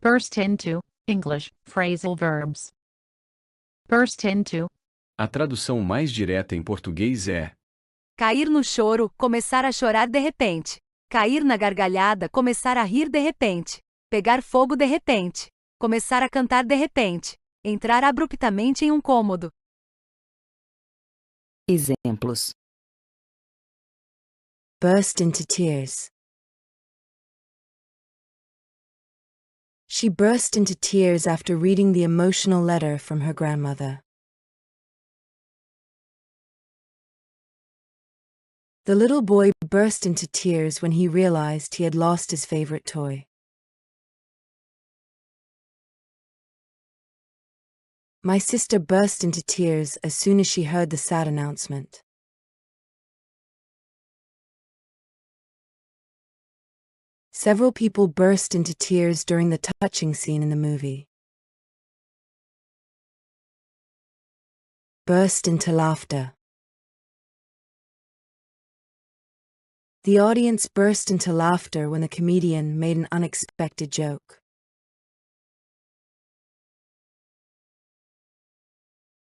Burst into English phrasal verbs. Burst into. A tradução mais direta em português é: Cair no choro, começar a chorar de repente. Cair na gargalhada, começar a rir de repente. Pegar fogo de repente. Começar a cantar de repente. Entrar abruptamente em um cômodo. Exemplos: burst into tears. She burst into tears after reading the emotional letter from her grandmother. The little boy burst into tears when he realized he had lost his favorite toy. My sister burst into tears as soon as she heard the sad announcement. Several people burst into tears during the touching scene in the movie. Burst into laughter. The audience burst into laughter when the comedian made an unexpected joke.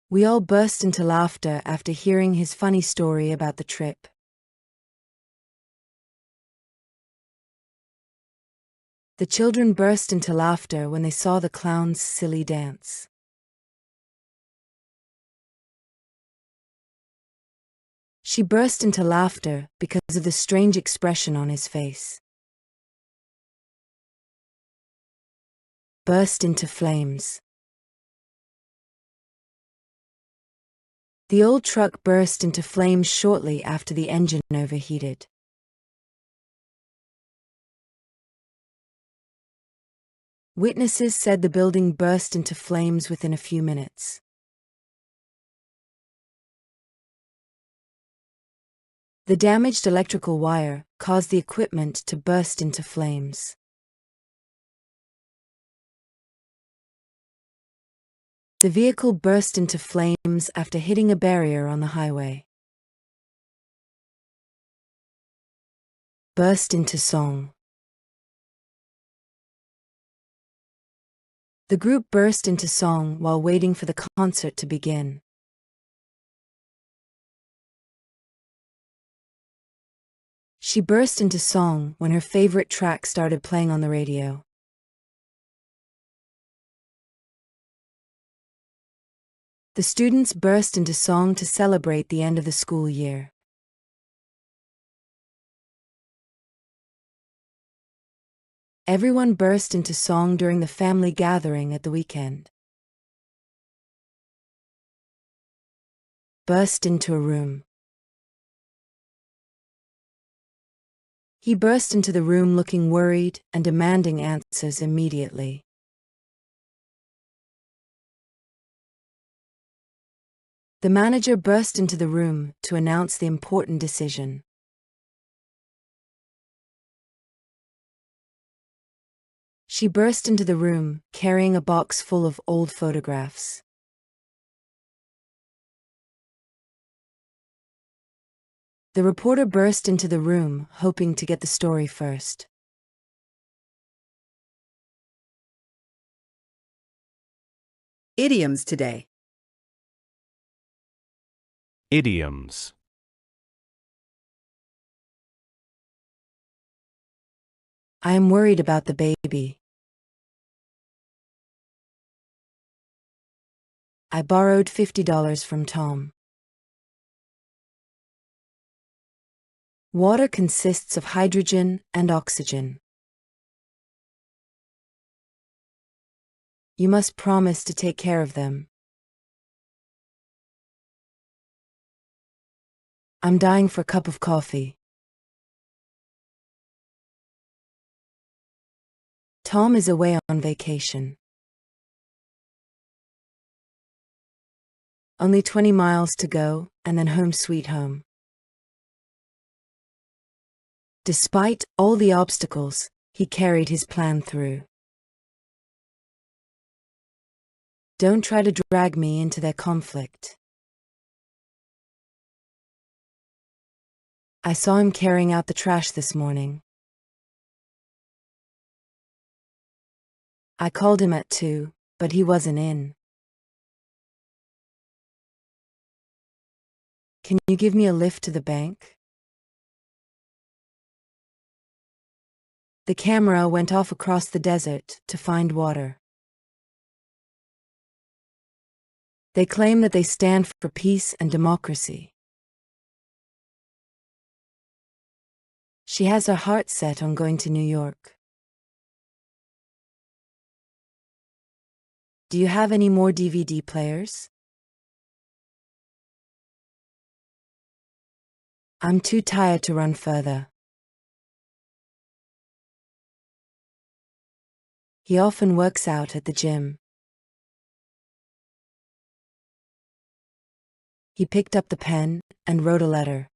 We all burst into laughter after hearing his funny story about the trip. The children burst into laughter when they saw the clown's silly dance. She burst into laughter because of the strange expression on his face. Burst into flames. The old truck burst into flames shortly after the engine overheated. Witnesses said the building burst into flames within a few minutes. The damaged electrical wire caused the equipment to burst into flames. The vehicle burst into flames after hitting a barrier on the highway. Burst into song. The group burst into song while waiting for the concert to begin. She burst into song when her favorite track started playing on the radio. The students burst into song to celebrate the end of the school year. Everyone burst into song during the family gathering at the weekend. Burst into a room. He burst into the room looking worried and demanding answers immediately. The manager burst into the room to announce the important decision. She burst into the room, carrying a box full of old photographs. The reporter burst into the room, hoping to get the story first. idioms today. Idioms. I am worried about the baby. I borrowed $50 from Tom. Water consists of hydrogen and oxygen. You must promise to take care of them. I'm dying for a cup of coffee. Tom is away on vacation. Only 20 miles to go, and then home sweet home. Despite all the obstacles, he carried his plan through. Don't try to drag me into their conflict. I saw him carrying out the trash this morning. I called him at 2, but he wasn't in. Can you give me a lift to the bank? The camera went off across the desert to find water. They claim that they stand for peace and democracy. She has her heart set on going to New York. Do you have any more DVD players? I'm too tired to run further. He often works out at the gym. He picked up the pen and wrote a letter.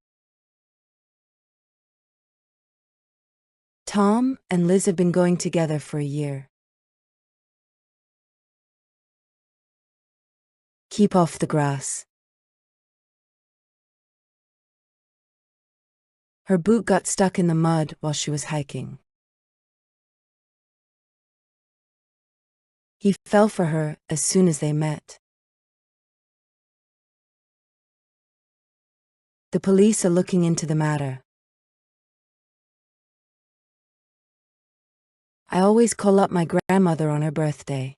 Tom and Liz have been going together for a year. Keep off the grass. Her boot got stuck in the mud while she was hiking. He fell for her as soon as they met. The police are looking into the matter. I always call up my grandmother on her birthday.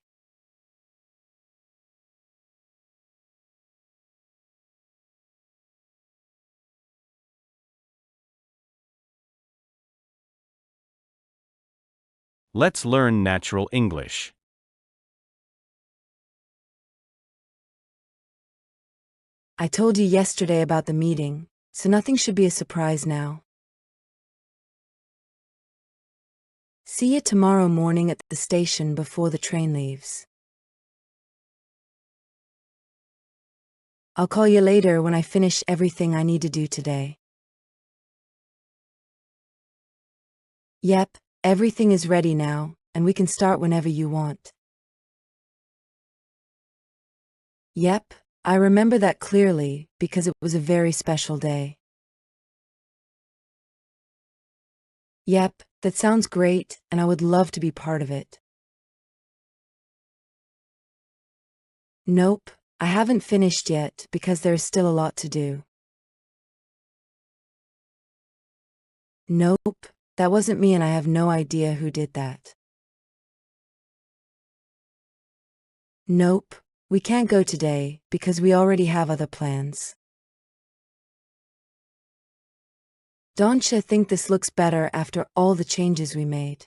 Let's learn natural English. I told you yesterday about the meeting, so nothing should be a surprise now. See you tomorrow morning at the station before the train leaves. I'll call you later when I finish everything I need to do today. Yep, everything is ready now, and we can start whenever you want. Yep, I remember that clearly because it was a very special day. Yep, that sounds great, and I would love to be part of it. Nope, I haven't finished yet because there is still a lot to do. Nope, that wasn't me and I have no idea who did that. Nope, we can't go today because we already have other plans. Don't you think this looks better after all the changes we made?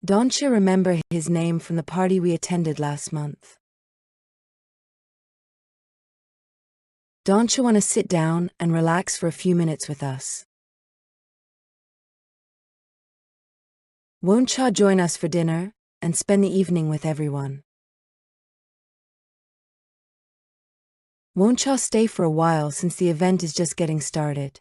Don't you remember his name from the party we attended last month? Don't you want to sit down and relax for a few minutes with us? Won't you join us for dinner and spend the evening with everyone? Won't you stay for a while since the event is just getting started?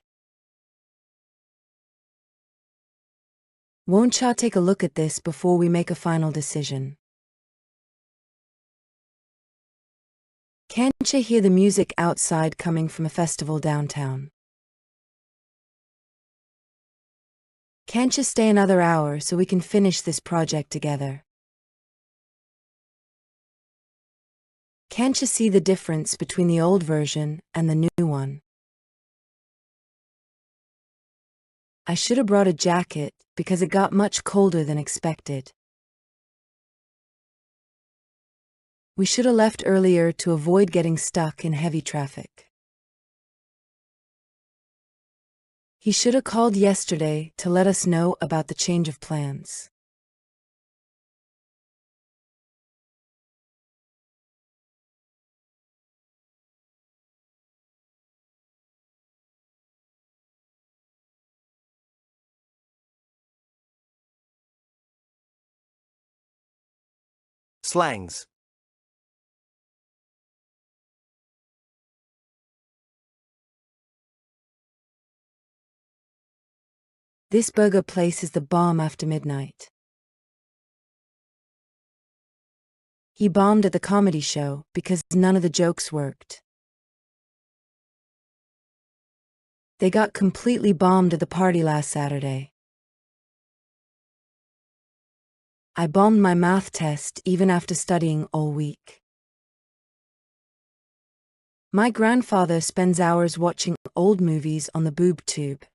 Won't you take a look at this before we make a final decision? Can't you hear the music outside coming from a festival downtown? Can't you stay another hour so we can finish this project together? Can't you see the difference between the old version and the new one? I should have brought a jacket because it got much colder than expected. We should have left earlier to avoid getting stuck in heavy traffic. He should have called yesterday to let us know about the change of plans. Slangs. This burger place is the bomb after midnight. He bombed at the comedy show because none of the jokes worked. They got completely bombed at the party last Saturday. I bombed my math test even after studying all week. My grandfather spends hours watching old movies on the boob tube.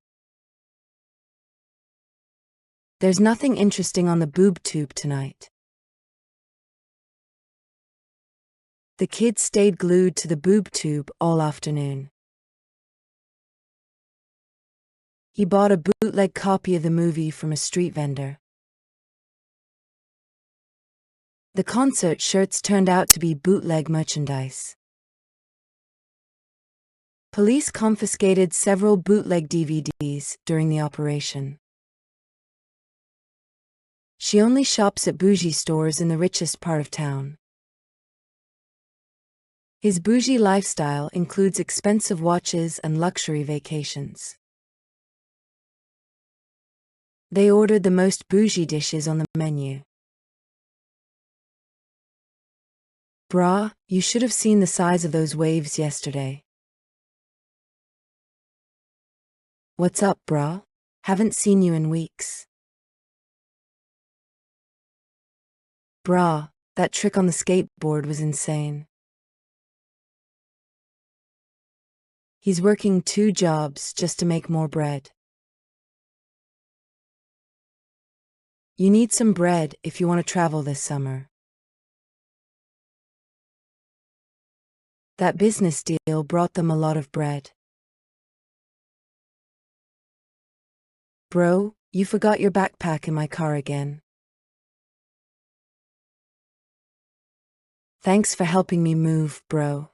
There's nothing interesting on the boob tube tonight. The kid stayed glued to the boob tube all afternoon. He bought a bootleg copy of the movie from a street vendor. The concert shirts turned out to be bootleg merchandise. Police confiscated several bootleg DVDs during the operation. She only shops at bougie stores in the richest part of town. His bougie lifestyle includes expensive watches and luxury vacations. They ordered the most bougie dishes on the menu. Brah, you should have seen the size of those waves yesterday. What's up, brah? Haven't seen you in weeks. Brah, that trick on the skateboard was insane. He's working 2 jobs just to make more bread. You need some bread if you want to travel this summer. That business deal brought them a lot of bread. Bro, you forgot your backpack in my car again. Thanks for helping me move, bro.